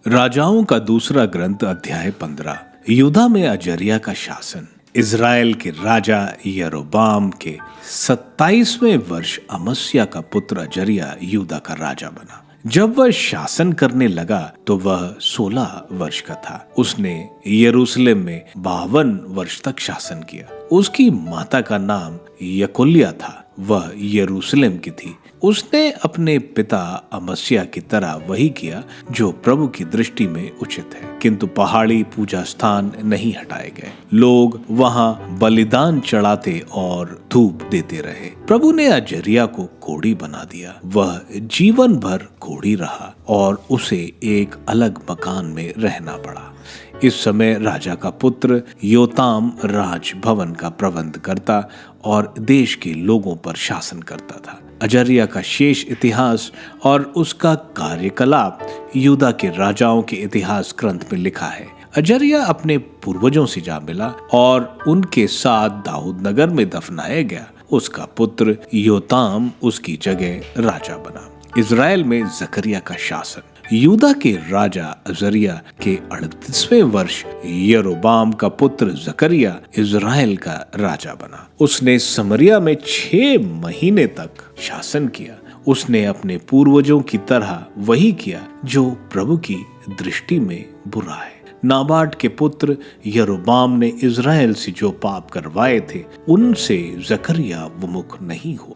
राजाओं का दूसरा ग्रंथ अध्याय 15। यूदा में अजर्या का शासन। इज़राइल के राजा यरोबाम के 27वें वर्ष अमस्या का पुत्र अजर्या यूदा का राजा बना। जब वह शासन करने लगा तो वह 16 वर्ष का था। उसने यरूशलेम में 52 वर्ष तक शासन किया। उसकी माता का नाम यकोल्या था, वह यरूशलेम की थी। उसने अपने पिता अमस्या की तरह वही किया जो प्रभु की दृष्टि में उचित है, किंतु पहाड़ी पूजा स्थान नहीं हटाए गए। लोग वहां बलिदान चढ़ाते और धूप देते रहे। प्रभु ने अजर्या को कोढ़ी बना दिया। वह जीवन भर कोढ़ी रहा और उसे एक अलग मकान में रहना पड़ा। इस समय राजा का पुत्र योताम राजभवन का प्रबंध करता और देश के लोगों पर शासन करता था। अजर्या का शेष इतिहास और उसका कार्यकलाप यूदा के राजाओं के इतिहास ग्रंथ में लिखा है। अजर्या अपने पूर्वजों से जा मिला और उनके साथ दाऊद नगर में दफनाया गया। उसका पुत्र योताम उसकी जगह राजा बना। इज़राइल में जकरिया का शासन। यूदा के राजा अजर्या के 38वें वर्ष यरोबाम का पुत्र जकरिया इज़राइल का राजा बना। उसने समरिया में 6 महीने तक शासन किया। उसने अपने पूर्वजों की तरह वही किया जो प्रभु की दृष्टि में बुरा है। नाबाट के पुत्र यरोबाम ने इज़राइल से जो पाप करवाए थे उनसे जकरिया विमुख नहीं हुआ।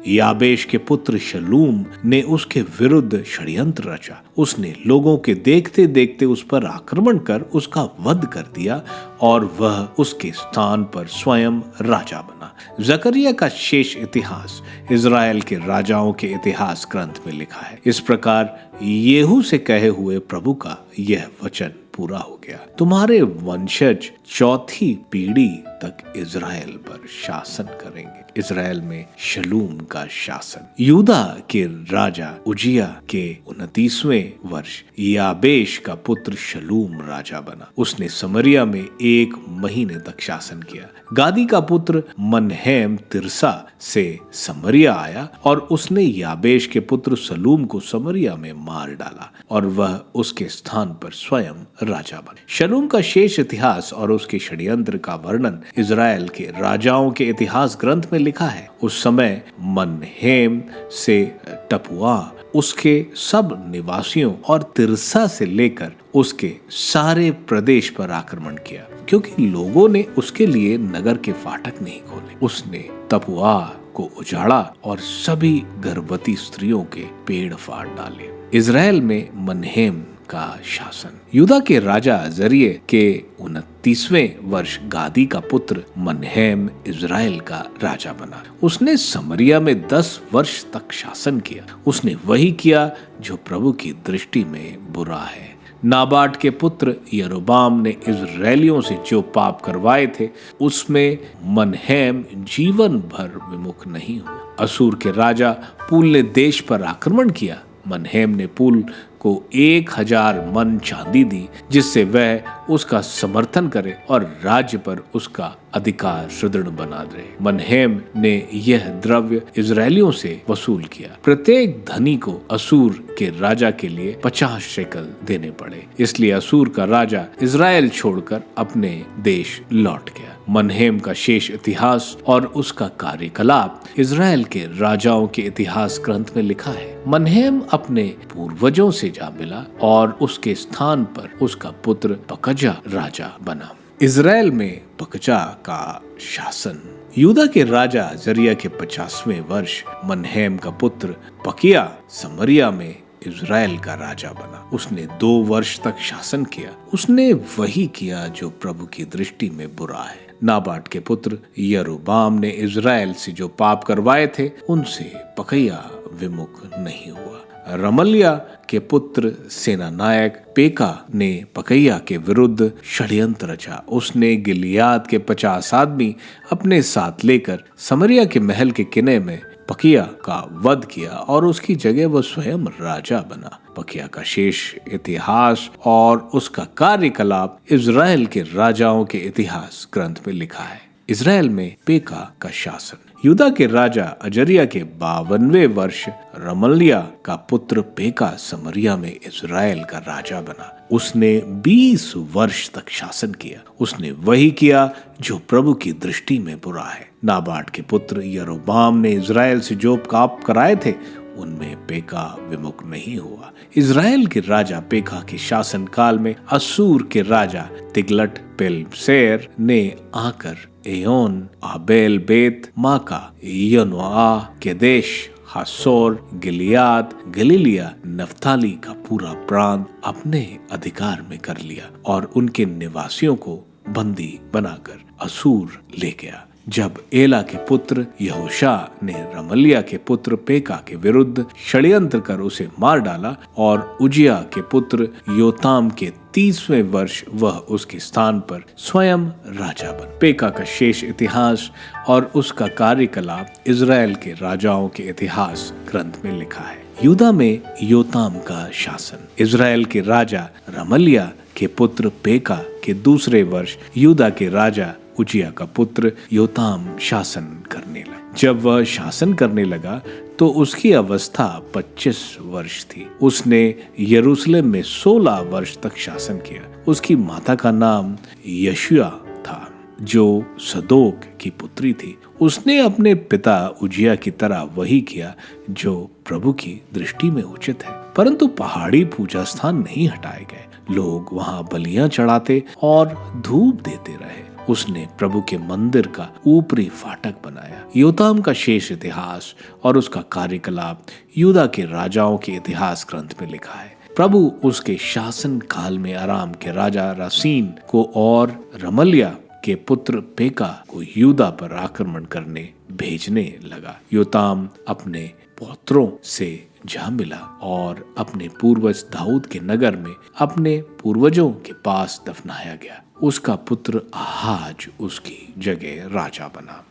याबेश के पुत्र शलूम ने उसके विरुद्ध षड्यंत्र रचा। उसने लोगों के देखते देखते उस पर आक्रमण कर उसका वध कर दिया और वह उसके स्थान पर स्वयं राजा बना। जकरिया का शेष इतिहास इज़राइल के राजाओं के इतिहास ग्रंथ में लिखा है। इस प्रकार येहू से कहे हुए प्रभु का यह वचन पूरा हो गया। तुम्हारे वंशज 4थी पीढ़ी तक इज़राइल पर शासन करेंगे। इज़राइल में शलूम का शासन। यूदा के राजा उजिया के 29वें वर्ष याबेश का पुत्र शलूम राजा बना। उसने समरिया में 1 महीने तक शासन किया। गादी का पुत्र मनहेम तिर्सा से समरिया आया और उसने याबेश के पुत्र शलूम को समरिया में मार डाला और वह उसके स्थान पर स्वयं राजा बना। शलूम का शेष इतिहास और उसके षड्यंत्र का वर्णन इज़राइल के राजाओं के इतिहास ग्रंथ में लिखा है। उस समय मनहेम से टपुआ उसके सब निवासियों और तिर्सा से लेकर उसके सारे प्रदेश पर आक्रमण किया, क्योंकि लोगों ने उसके लिए नगर के फाटक नहीं खोले। उसने तपुआ को उजाड़ा और सभी गर्भवती स्त्रियों के पेड़ फाड़ डाले। इज़राइल में मनहेम का शासन। यूदा के राजा अजर्या के 29वें वर्ष गादी का पुत्र मनहेम इज़राइल का राजा बना। उसने समरिया में 10 वर्ष तक शासन किया। उसने वही किया जो प्रभु की दृष्टि में बुरा है। नाबाट के पुत्र यरोबाम ने इज़राइलियों से जो पाप करवाए थे उसमें मनहेम जीवन भर विमुख नहीं हुआ। असूर के राजा पूल ने देश पर आक्रमण किया। मनहेम ने पूल को 1000 मन चांदी दी, जिससे वह उसका समर्थन करे और राज्य पर उसका अधिकार सुदृढ़ बना दे। मनहेम ने यह द्रव्य इज़राइलियों से वसूल किया। प्रत्येक धनी को असूर के राजा के लिए 50 शेकल देने पड़े। इसलिए असूर का राजा इज़राइल छोड़कर अपने देश लौट गया। मनहेम का शेष इतिहास और उसका कार्यकलाप इज़राइल के राजाओं के इतिहास ग्रंथ में लिखा है। मनहेम अपने पूर्वजों से जा मिला और उसके स्थान पर उसका पुत्र पकजा राजा बना। इज़राइल में पकजा का शासन। यूदा के राजा अजर्या के 50वें वर्ष मनहेम का पुत्र पकिया समरिया में इज़राइल का राजा बना। उसने 2 वर्ष तक शासन किया। उसने वही किया जो प्रभु की दृष्टि में बुरा है। नाबाट के पुत्र यरोबाम ने इज़राइल से जो पाप करवाए थे उनसे पकैया विमुख नहीं हुआ। रमल्या के पुत्र सेना नायक पेका ने पकैया के विरुद्ध षड्यंत्र रचा। उसने गिलियाद के 50 आदमी अपने साथ लेकर समरिया के महल के किले में पकिया का वध किया और उसकी जगह वह स्वयं राजा बना। पकिया का शेष इतिहास और उसका कार्यकलाप इज़राइल के राजाओं के इतिहास ग्रंथ में लिखा है। इज़राइल में पेका का शासन। यूदा के राजा अजरिया के 52वें वर्ष रमल्याह का पुत्र पेका समरिया में इजराइल का राजा बना। उसने 20 वर्ष तक शासन किया। उसने वही किया जो प्रभु की दृष्टि में बुरा है। नाबाट के पुत्र यरोबाम ने इजराइल से जो पाप कराए थे उनमें पेका विमुख नहीं हुआ। इजराइल के राजा पेका के शासन काल में असूर के राजा तिग्लट पिलेसेर ने आकर एयोन, आबेल बेत माका, यनोआ, केदेश, हासोर, गिलियाद, गलीलिया, नफ्ताली का पूरा प्रांत अपने अधिकार में कर लिया और उनके निवासियों को बंदी बनाकर असूर ले गया। जब एला के पुत्र यहोशा ने रमल्याह के पुत्र पेका के विरुद्ध षड्यंत्र कर उसे मार डाला और उजिया के पुत्र योताम के 30वें वर्ष वह उसके स्थान पर स्वयं राजा बन। पेका का शेष इतिहास और उसका कार्यकलाप इजराइल के राजाओं के इतिहास ग्रंथ में लिखा है। यूदा में योताम का शासन। इजराइल के राजा रमल्याह के पुत्र पेका के दूसरे वर्ष यूदा के राजा उजिया का पुत्र योताम शासन करने लगा। जब वह शासन करने लगा तो उसकी अवस्था 25 वर्ष थी। उसने यरूशलेम में 16 वर्ष तक शासन किया। उसकी माता का नाम यशुआ था जो सदोक की पुत्री थी। उसने अपने पिता उजिया की तरह वही किया जो प्रभु की दृष्टि में उचित है, परंतु पहाड़ी पूजा स्थान नहीं हटाए गए। लोग वहां बलियां चढ़ाते और धूप देते रहे। उसने प्रभु के मंदिर का ऊपरी फाटक बनाया। योताम का शेष इतिहास और उसका कार्यकलाप यूदा के राजाओं के इतिहास ग्रंथ में लिखा है। प्रभु उसके शासन काल में अराम के राजा रसीन को और रमल्याह के पुत्र पेका को यूदा पर आक्रमण करने भेजने लगा। योताम अपने पौत्रों से जा मिला और अपने पूर्वज दाऊद के नगर में अपने पूर्वजों के पास दफनाया गया। उसका पुत्र आहाज उसकी जगह राजा बना।